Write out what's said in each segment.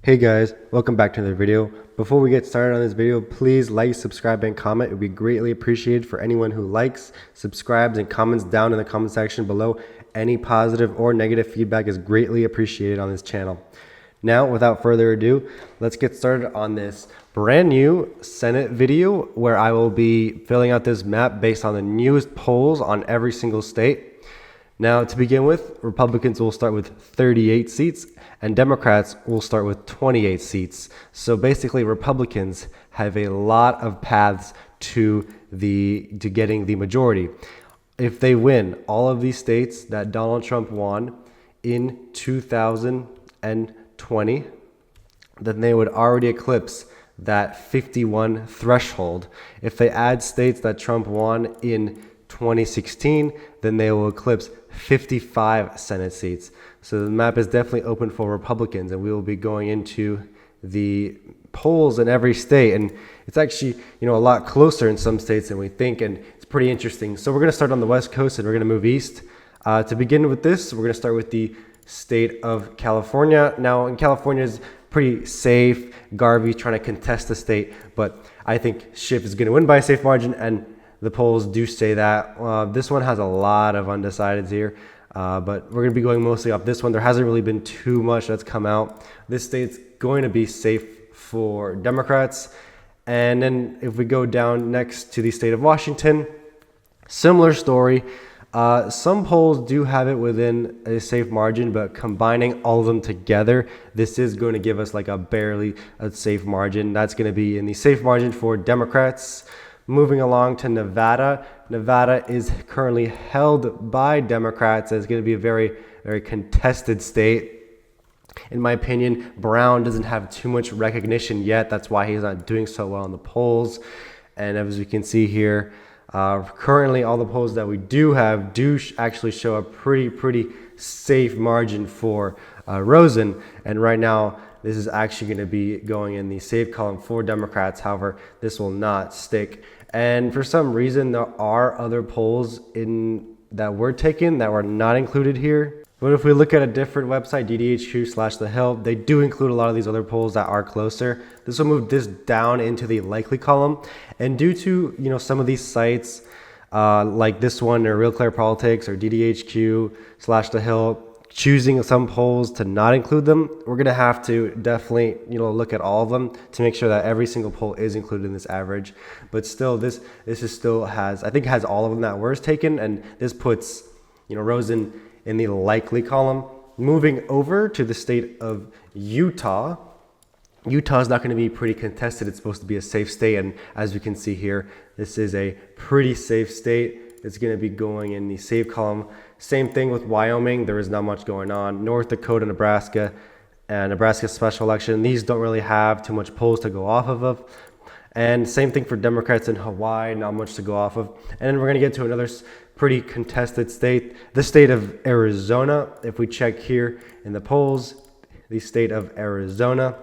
Hey guys, welcome back to another video. Before we get started on this video, please like, subscribe, and comment. It would be greatly appreciated for anyone who likes, subscribes, and comments down in the comment section below. Any positive or negative feedback is greatly appreciated on this channel. Now, without further ado, let's get started on this brand new Senate video where I will be filling out this map based on the newest polls on every single state. Now, to begin with, Republicans will start with 38 seats and Democrats will start with 28 seats. So basically, Republicans have a lot of paths to getting the majority. If they win all of these states that Donald Trump won in 2020, then they would already eclipse that 51 threshold. If they add states that Trump won in 2016, then they will eclipse 55 Senate seats. So the map is definitely open for Republicans, and we will be going into the polls in every state. And it's actually, a lot closer in some states than we think, and it's pretty interesting. So we're going to start on the West Coast and we're going to move east. To begin with this, we're going to start with the state of California. Now, in California is pretty safe. Garvey's trying to contest the state, but I think Schiff is going to win by a safe margin, and the polls do say that. This one has a lot of undecideds here, but we're going to be going mostly off this one. There hasn't really been too much that's come out. This state's going to be safe for Democrats. And then if we go down next to the state of Washington, similar story. Some polls do have it within a safe margin, but combining all of them together, this is going to give us like barely a safe margin. That's going to be in the safe margin for Democrats. Moving along to Nevada. Nevada is currently held by Democrats. It's going to be a very, very contested state. In my opinion, Brown doesn't have too much recognition yet. That's why he's not doing so well in the polls. And as we can see here, currently all the polls that we do have actually show a pretty safe margin for Rosen. And right now, this is actually going to be going in the safe column for Democrats. However, this will not stick. And for some reason, there are other polls that were taken that were not included here. But if we look at a different website, DDHQ/The Hill, they do include a lot of these other polls that are closer. This will move this down into the likely column. And due to some of these sites, like this one or Real Clear Politics or DDHQ/The Hill, choosing some polls to not include them, we're going to have to definitely look at all of them to make sure that every single poll is included in this average. But still, this is still has all of them that were taken, and this puts Rosen in the likely column. Moving over to the state of Utah. Utah is not going to be pretty contested. It's supposed to be a safe state, and as you can see here, this is a pretty safe state. It's going to be going in the safe column. Same thing with Wyoming. There is not much going on. North Dakota, Nebraska, and Nebraska special election. These don't really have too much polls to go off of. And same thing for Democrats in Hawaii, not much to go off of. And then we're going to get to another pretty contested state, the state of Arizona. If we check here in the polls, the state of Arizona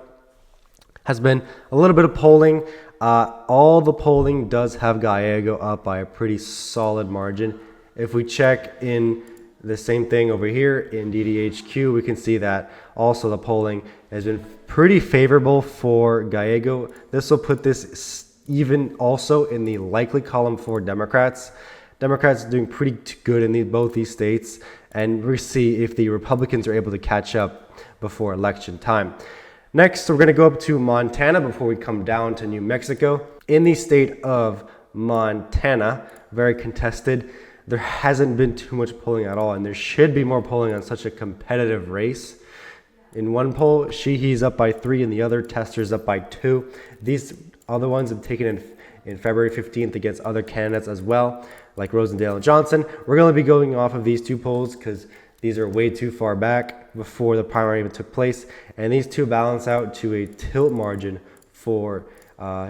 has been a little bit of polling. All the polling does have Gallego up by a pretty solid margin. If we check in the same thing over here in DDHQ, we can see that also the polling has been pretty favorable for Gallego. This will put this even also in the likely column for Democrats. Democrats are doing pretty good in both these states, and we'll see if the Republicans are able to catch up before election time. Next, we're going to go up to Montana before we come down to New Mexico. In the state of Montana, very contested. There hasn't been too much polling at all, and there should be more polling on such a competitive race. In one poll, Sheehy's up by 3, and the other Tester's up by 2. These other ones have taken in February 15th against other candidates as well, like Rosendale and Johnson. We're going to be going off of these two polls because these are way too far back before the primary even took place, and these two balance out to a tilt margin for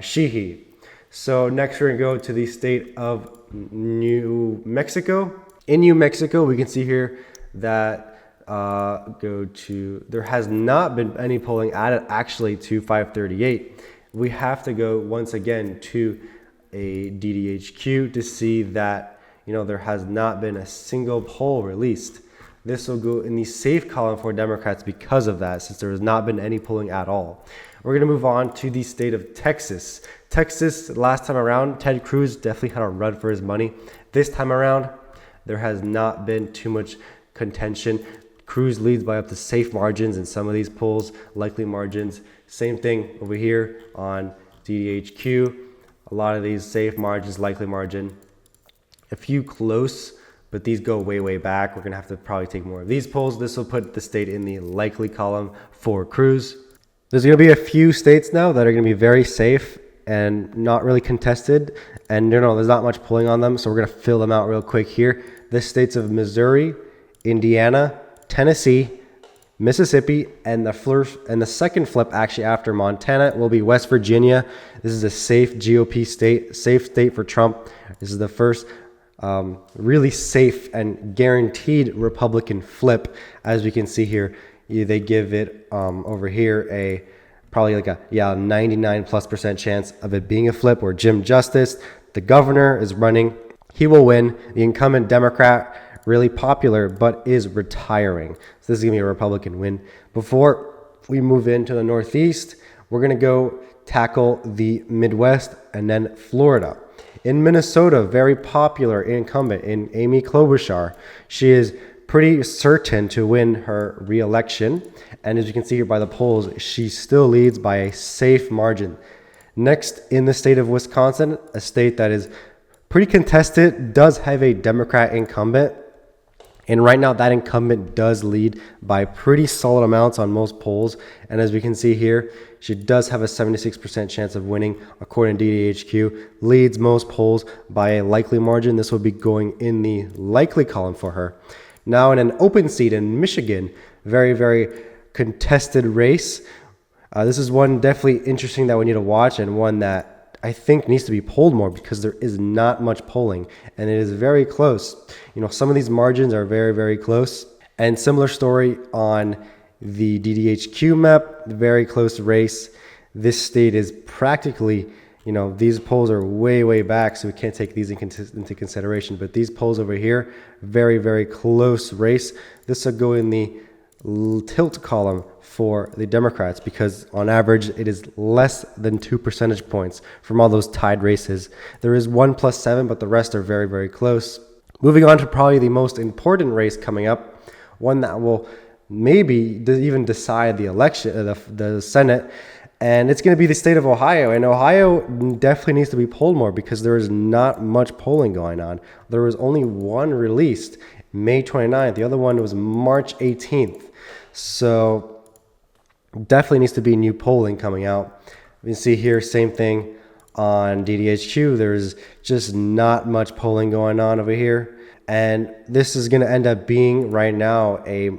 Sheehy. So next we're going to go to the state of New Mexico. In New Mexico, we can see here that there has not been any polling added actually to 538. We have to go once again to a DDHQ to see that there has not been a single poll released. This will go in the safe column for Democrats because of that, since there has not been any polling at all. We're going to move on to the state of Texas. Texas, last time around, Ted Cruz definitely had a run for his money. This time around, there has not been too much contention. Cruz leads by up to safe margins in some of these polls, likely margins. Same thing over here on DDHQ. A lot of these safe margins, likely margin. A few close, but these go way, way back. We're going to have to probably take more of these polls. This will put the state in the likely column for Cruz. There's going to be a few states now that are going to be very safe and not really contested. And there's not much polling on them, so we're going to fill them out real quick here. The states of Missouri, Indiana, Tennessee, Mississippi, and the second flip actually after Montana will be West Virginia. This is a safe GOP state, safe state for Trump. This is the first really safe and guaranteed Republican flip. As we can see here, they give it over here a probably like a 99+% chance of it being a flip, where Jim Justice, the governor, is running. He will win. The incumbent Democrat, really popular, but is retiring. So this is going to be a Republican win. Before we move into the Northeast, we're going to go tackle the Midwest and then Florida. In Minnesota, very popular incumbent in Amy Klobuchar. She is pretty certain to win her re-election. And as you can see here by the polls, she still leads by a safe margin. Next, in the state of Wisconsin, a state that is pretty contested, does have a Democrat incumbent. And right now, that incumbent does lead by pretty solid amounts on most polls. And as we can see here, she does have a 76% chance of winning, according to DDHQ. Leads most polls by a likely margin. This will be going in the likely column for her. Now, in an open seat in Michigan, very, very contested race. This is one definitely interesting that we need to watch, and one that I think needs to be polled more because there is not much polling and it is very close. Some of these margins are very, very close. And similar story on the DDHQ map, very close race. This state is practically, these polls are way, way back, so we can't take these into consideration. But these polls over here, very, very close race. This will go in the tilt column for the Democrats because on average it is less than 2 percentage points from all those tied races. There is 1+7, but the rest are very, very close. Moving on to probably the most important race coming up, one that will maybe even decide the election, the Senate, and it's going to be the state of Ohio. And Ohio definitely needs to be polled more because there is not much polling going on. There was only one released May 29th. The other one was March 18th. So definitely needs to be new polling coming out. You can see here, same thing on DDHQ. There's just not much polling going on over here. And this is going to end up being right now a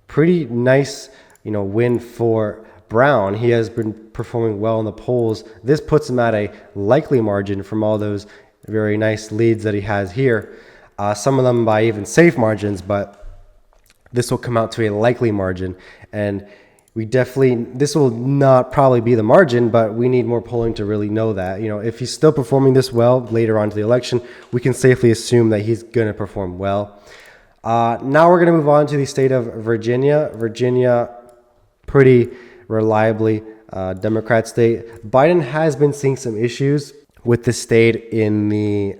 pretty nice, win for Brown. He has been performing well in the polls. This puts him at a likely margin from all those very nice leads that he has here. Some of them by even safe margins, but this will come out to a likely margin. And this will not probably be the margin, but we need more polling to really know that. If he's still performing this well later on to the election, we can safely assume that he's going to perform well. Now we're going to move on to the state of Virginia. Virginia, pretty reliably Democrat state. Biden has been seeing some issues with the state in the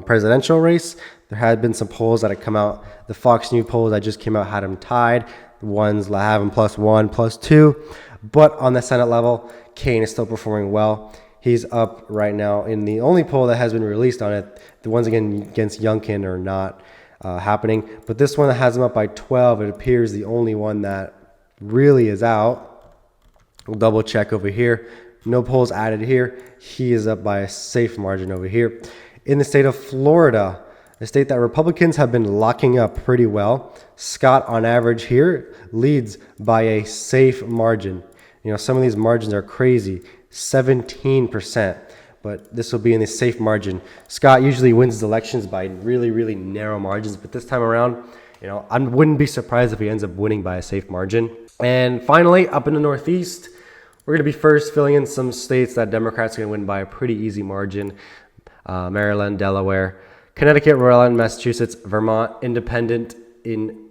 presidential race. There had been some polls that had come out. The Fox News polls that just came out had him tied. The ones that have him +1, +2. But on the Senate level, Kane is still performing well. He's up right now in the only poll that has been released on it. The ones against Youngkin are not happening. But this one that has him up by 12, it appears the only one that really is out. We'll double check over here. No polls added here. He is up by a safe margin over here. In the state of Florida, a state that Republicans have been locking up pretty well, Scott on average here leads by a safe margin. Some of these margins are crazy, 17%, but this will be in the safe margin. Scott usually wins his elections by really, really narrow margins, but this time around, I wouldn't be surprised if he ends up winning by a safe margin. And finally, up in the Northeast, we're going to be first filling in some states that Democrats are going to win by a pretty easy margin. Maryland, Delaware, Connecticut, Rhode Island, Massachusetts, Vermont, Independent, in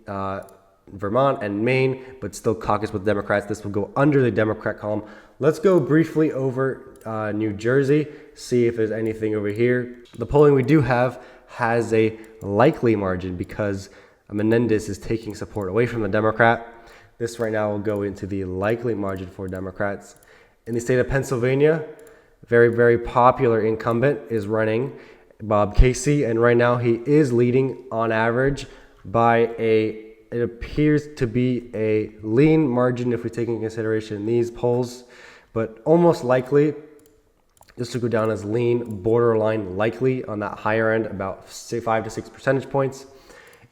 Vermont and Maine, but still caucus with Democrats. This will go under the Democrat column. Let's go briefly over New Jersey, see if there's anything over here. The polling we do have has a likely margin because Menendez is taking support away from the Democrat. This right now will go into the likely margin for Democrats. In the state of Pennsylvania, very, very popular incumbent is running, Bob Casey, and right now he is leading on average by it appears to be a lean margin if we take into consideration these polls, but almost likely this will go down as lean, borderline likely on that higher end, about 5 to 6 percentage points.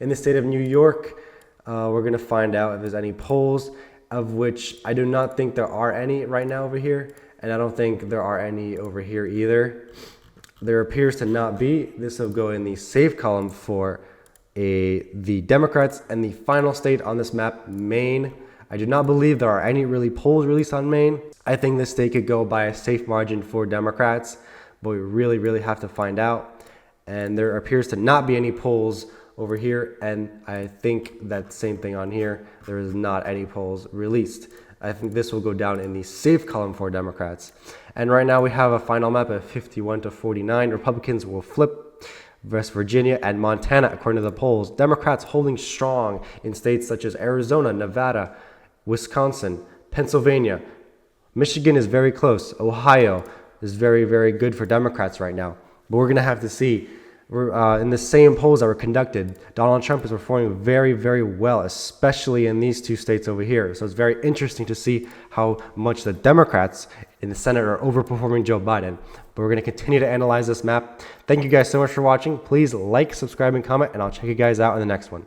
In the state of New York, we're going to find out if there's any polls, of which I do not think there are any right now over here, and I don't think there are any over here either. There appears to not be. This will go in the safe column for the Democrats. And the final state on this map, Maine. I do not believe there are any really polls released on Maine. I think this state could go by a safe margin for Democrats, but we really, really have to find out. And there appears to not be any polls over here, and I think that same thing on here. There is not any polls released. I think this will go down in the safe column for Democrats. And right now we have a final map of 51 to 49. Republicans will flip West Virginia and Montana according to the polls. Democrats holding strong in states such as Arizona, Nevada, Wisconsin, Pennsylvania. Michigan is very close. Ohio is very, very good for Democrats right now. But we're going to have to see. In the same polls that were conducted, Donald Trump is performing very, very well, especially in these two states over here. So it's very interesting to see how much the Democrats in the Senate are overperforming Joe Biden. But we're going to continue to analyze this map. Thank you guys so much for watching. Please like, subscribe, and comment, and I'll check you guys out in the next one.